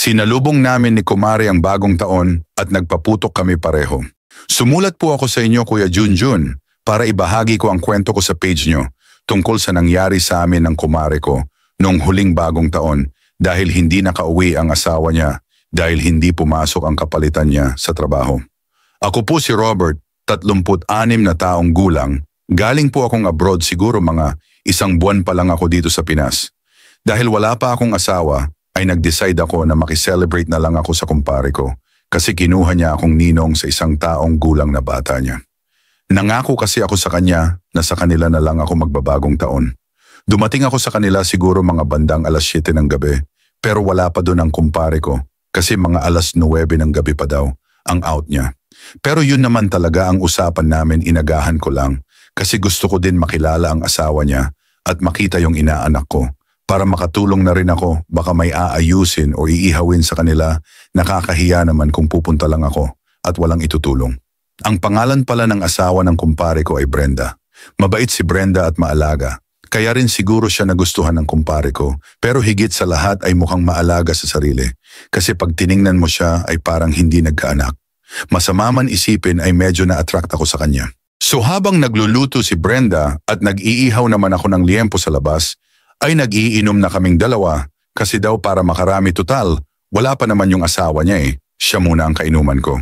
Sinalubong namin ni Kumari ang bagong taon at nagpaputok kami pareho. Sumulat po ako sa inyo, Kuya Junjun, para ibahagi ko ang kwento ko sa page nyo tungkol sa nangyari sa amin ng kumare ko noong huling bagong taon dahil hindi nakauwi ang asawa niya dahil hindi pumasok ang kapalitan niya sa trabaho. Ako po si Robert, 36 na taong gulang. Galing po akong abroad, siguro mga 1 buwan pa lang ako dito sa Pinas. Dahil wala pa akong asawa, ay nag-decide ako na makiselebrate na lang ako sa kumpare ko kasi kinuha niya akong ninong sa 1 taong gulang na bata niya. Nangako kasi ako sa kanya na sa kanila na lang ako magbabagong taon. Dumating ako sa kanila siguro mga bandang 7:00 ng gabi, pero wala pa doon ang kumpare ko kasi mga 9:00 ng gabi pa daw ang out niya. Pero yun naman talaga ang usapan namin, inagahan ko lang kasi gusto ko din makilala ang asawa niya at makita yung inaanak ko para makatulong na rin ako, baka may aayusin o iihawin sa kanila. Nakakahiya naman kung pupunta lang ako at walang itutulong. Ang pangalan pala ng asawa ng kumpare ko ay Brenda. Mabait si Brenda at maalaga. Kaya rin siguro siya nagustuhan ng kumpare ko, pero higit sa lahat ay mukhang maalaga sa sarili. Kasi pag tiningnan mo siya ay parang hindi nagkaanak. Masama man isipin ay medyo na-attract ako sa kanya. So habang nagluluto si Brenda at nag-iihaw naman ako ng liempo sa labas, ay nag-iinom na kaming dalawa kasi daw para makarami total, wala pa naman yung asawa niya eh. Siya muna ang kainuman ko.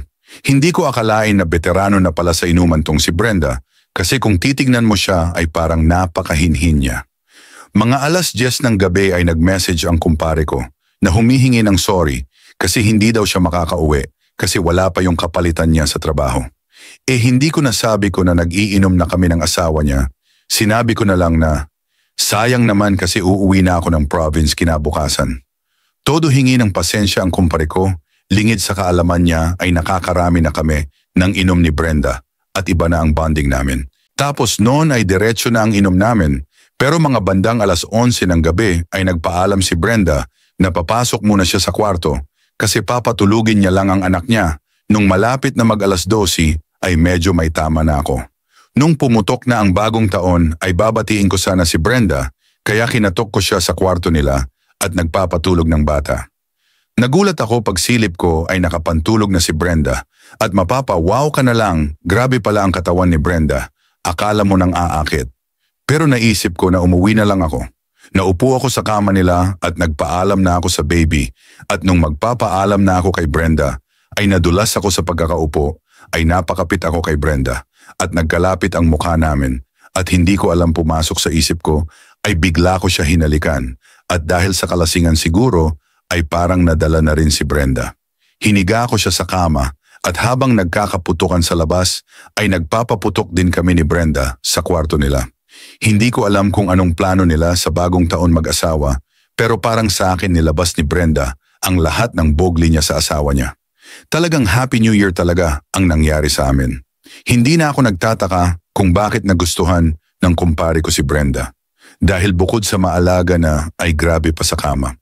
Hindi ko akalain na veterano na pala sa inuman tong si Brenda kasi kung titignan mo siya ay parang napakahinhin niya. Mga 10:00 ng gabi ay nag-message ang kumpare ko na humihingi ng sorry kasi hindi daw siya makakauwi kasi wala pa yung kapalitan niya sa trabaho. Hindi ko nasabi ko na nag-iinom na kami ng asawa niya. Sinabi ko na lang na, sayang naman kasi uuwi na ako ng province kinabukasan. Todo hingi ng pasensya ang kumpare ko, lingid sa kaalaman niya ay nakakarami na kami ng inom ni Brenda at iba na ang bonding namin. Tapos noon ay diretso na ang inom namin, pero mga bandang 11:00 ng gabi ay nagpaalam si Brenda na papasok muna siya sa kwarto kasi papatulugin niya lang ang anak niya. Nung malapit na mag 12:00 ay medyo may tama na ako. Nung pumutok na ang bagong taon ay babatiin ko sana si Brenda kaya kinatok ko siya sa kwarto nila at nagpapatulog ng bata. Nagulat ako pag silip ko ay nakapantulog na si Brenda at mapapa-wow ka na lang, grabe pala ang katawan ni Brenda. Akala mo nang aakit. Pero naisip ko na umuwi na lang ako. Naupo ako sa kama nila at nagpaalam na ako sa baby at nung magpapaalam na ako kay Brenda ay nadulas ako sa pagkakaupo ay napakapit ako kay Brenda at nagkalapit ang mukha namin at hindi ko alam pumasok sa isip ko ay bigla ko siya hinalikan at dahil sa kalasingan siguro ay parang nadala na rin si Brenda. Hiniga ko siya sa kama at habang nagkakaputukan sa labas ay nagpapaputok din kami ni Brenda sa kwarto nila. Hindi ko alam kung anong plano nila sa bagong taon mag-asawa pero parang sa akin nilabas ni Brenda ang lahat ng bogli niya sa asawa niya. Talagang Happy New Year talaga ang nangyari sa amin. Hindi na ako nagtataka kung bakit nagustuhan ng kumpare ko si Brenda. Dahil bukod sa maalaga na ay grabe pa sa kama.